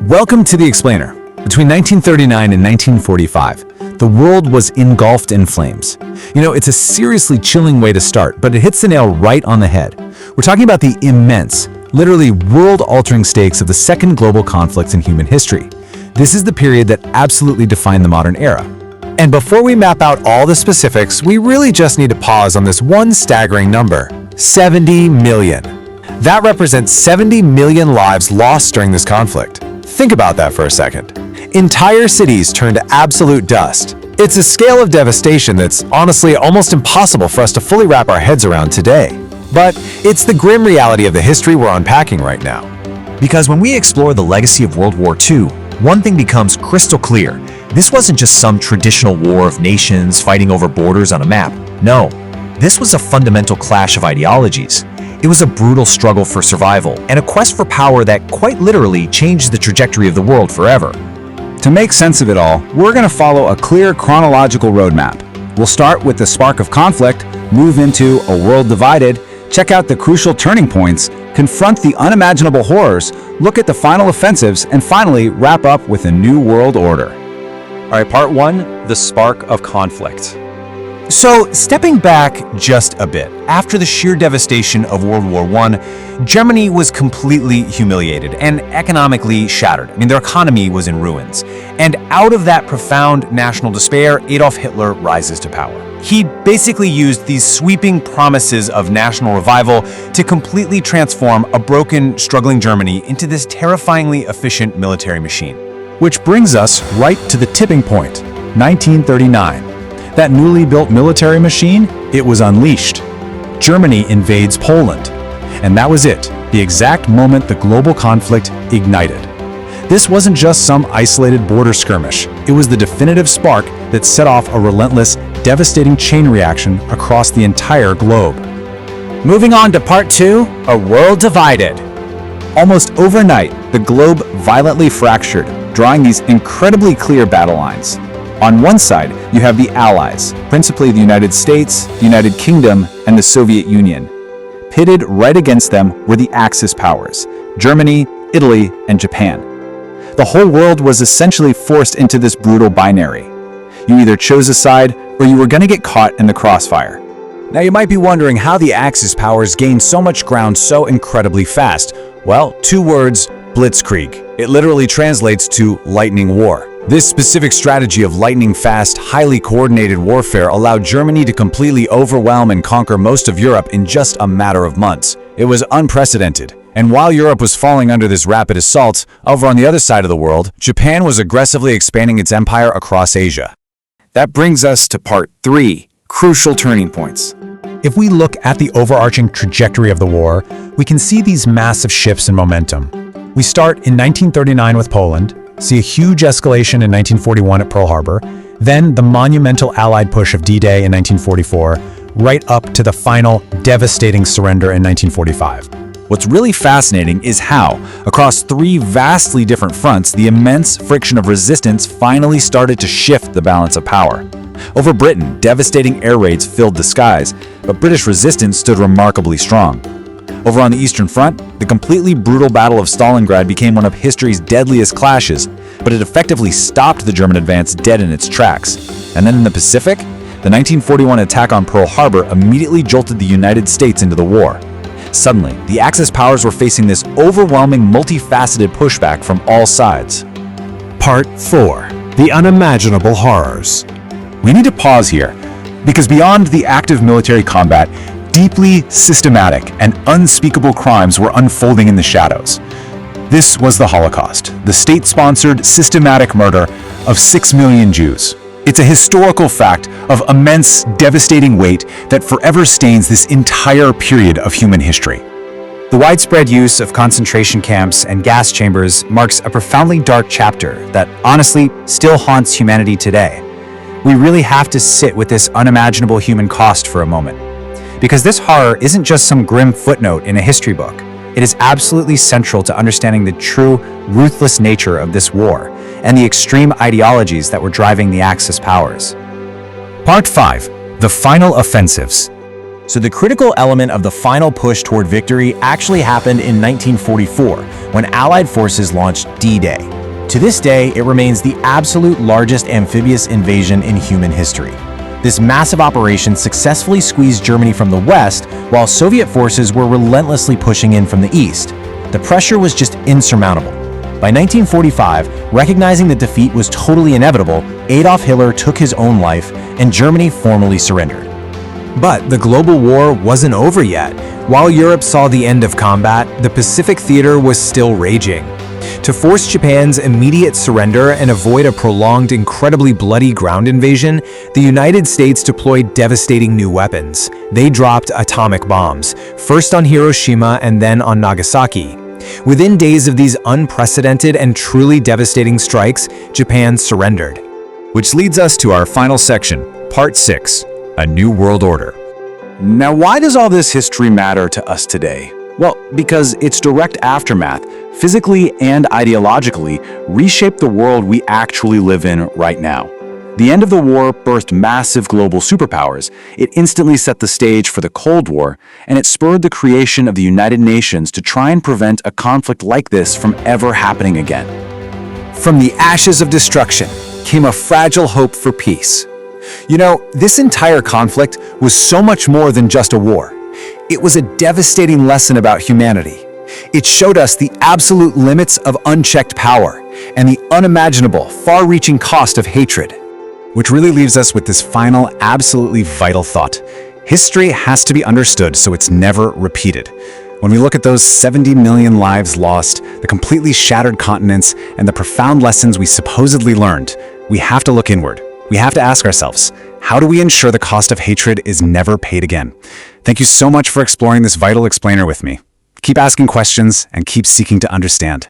Welcome to The Explainer. Between 1939 and 1945, the world was engulfed in flames. It's a seriously chilling way to start, but it hits the nail right on the head. We're talking about the immense, literally world-altering stakes of the second global conflict in human history. This is the period that absolutely defined the modern era. And before we map out all the specifics, we really just need to pause on this one staggering number: 70 million. That represents 70 million lives lost during this conflict. Think about that for a second. Entire cities turned to absolute dust. It's a scale of devastation that's honestly almost impossible for us to fully wrap our heads around today. But it's the grim reality of the history we're unpacking right now. Because when we explore the legacy of World War II, one thing becomes crystal clear. This wasn't just some traditional war of nations fighting over borders on a map. No, this was a fundamental clash of ideologies. It was a brutal struggle for survival and a quest for power that quite literally changed the trajectory of the world forever. To make sense of it all, we're going to follow a clear chronological roadmap. We'll start with the spark of conflict, move into a world divided, check out the crucial turning points, confront the unimaginable horrors, look at the final offensives, and finally wrap up with a new world order. All right, part one, the spark of conflict. So, stepping back just a bit, after the sheer devastation of World War I, Germany was completely humiliated and economically shattered. Their economy was in ruins. And out of that profound national despair, Adolf Hitler rises to power. He basically used these sweeping promises of national revival to completely transform a broken, struggling Germany into this terrifyingly efficient military machine. Which brings us right to the tipping point, 1939. That newly built military machine, it was unleashed. Germany invades Poland. And that was it, the exact moment the global conflict ignited. This wasn't just some isolated border skirmish. It was the definitive spark that set off a relentless, devastating chain reaction across the entire globe. Moving on to part two, a world divided. Almost overnight, the globe violently fractured, drawing these incredibly clear battle lines. On one side, you have the Allies, principally the United States, the United Kingdom, and the Soviet Union. Pitted right against them were the Axis powers: Germany, Italy, and Japan. The whole world was essentially forced into this brutal binary. You either chose a side, or you were going to get caught in the crossfire. Now you might be wondering how the Axis powers gained so much ground so incredibly fast. Well, two words: blitzkrieg. It literally translates to lightning war. This specific strategy of lightning-fast, highly coordinated warfare allowed Germany to completely overwhelm and conquer most of Europe in just a matter of months. It was unprecedented. And while Europe was falling under this rapid assault, over on the other side of the world, Japan was aggressively expanding its empire across Asia. That brings us to part three, crucial turning points. If we look at the overarching trajectory of the war, we can see these massive shifts in momentum. We start in 1939 with Poland, see a huge escalation in 1941 at Pearl Harbor, then the monumental Allied push of D-Day in 1944, right up to the final devastating surrender in 1945. What's really fascinating is how, across three vastly different fronts, the immense friction of resistance finally started to shift the balance of power. Over Britain, devastating air raids filled the skies, but British resistance stood remarkably strong. Over on the Eastern Front, the completely brutal Battle of Stalingrad became one of history's deadliest clashes, but it effectively stopped the German advance dead in its tracks. And then in the Pacific, the 1941 attack on Pearl Harbor immediately jolted the United States into the war. Suddenly, the Axis powers were facing this overwhelming, multifaceted pushback from all sides. Part 4. The unimaginable horrors. We need to pause here, because beyond the active military combat, deeply systematic and unspeakable crimes were unfolding in the shadows. This was the Holocaust, the state-sponsored, systematic murder of 6 million Jews. It's a historical fact of immense, devastating weight that forever stains this entire period of human history. The widespread use of concentration camps and gas chambers marks a profoundly dark chapter that honestly still haunts humanity today. We really have to sit with this unimaginable human cost for a moment. Because this horror isn't just some grim footnote in a history book. It is absolutely central to understanding the true, ruthless nature of this war and the extreme ideologies that were driving the Axis powers. Part 5. The final offensives. So the critical element of the final push toward victory actually happened in 1944, when Allied forces launched D-Day. To this day, it remains the absolute largest amphibious invasion in human history. This massive operation successfully squeezed Germany from the west, while Soviet forces were relentlessly pushing in from the east. The pressure was just insurmountable. By 1945, recognizing that defeat was totally inevitable, Adolf Hitler took his own life, and Germany formally surrendered. But the global war wasn't over yet. While Europe saw the end of combat, the Pacific theater was still raging. To force Japan's immediate surrender and avoid a prolonged, incredibly bloody ground invasion, the United States deployed devastating new weapons. They dropped atomic bombs, first on Hiroshima and then on Nagasaki. Within days of these unprecedented and truly devastating strikes, Japan surrendered. Which leads us to our final section, Part 6, A New World Order. Now, why does all this history matter to us today? Well, because its direct aftermath, physically and ideologically, reshaped the world we actually live in right now. The end of the war birthed massive global superpowers. It instantly set the stage for the Cold War, and it spurred the creation of the United Nations to try and prevent a conflict like this from ever happening again. From the ashes of destruction came a fragile hope for peace. You know, this entire conflict was so much more than just a war. It was a devastating lesson about humanity. It showed us the absolute limits of unchecked power and the unimaginable, far-reaching cost of hatred. Which really leaves us with this final, absolutely vital thought. History has to be understood so it's never repeated. When we look at those 70 million lives lost, the completely shattered continents, and the profound lessons we supposedly learned, we have to look inward. We have to ask ourselves, how do we ensure the cost of hatred is never paid again? Thank you so much for exploring this vital explainer with me. Keep asking questions and keep seeking to understand.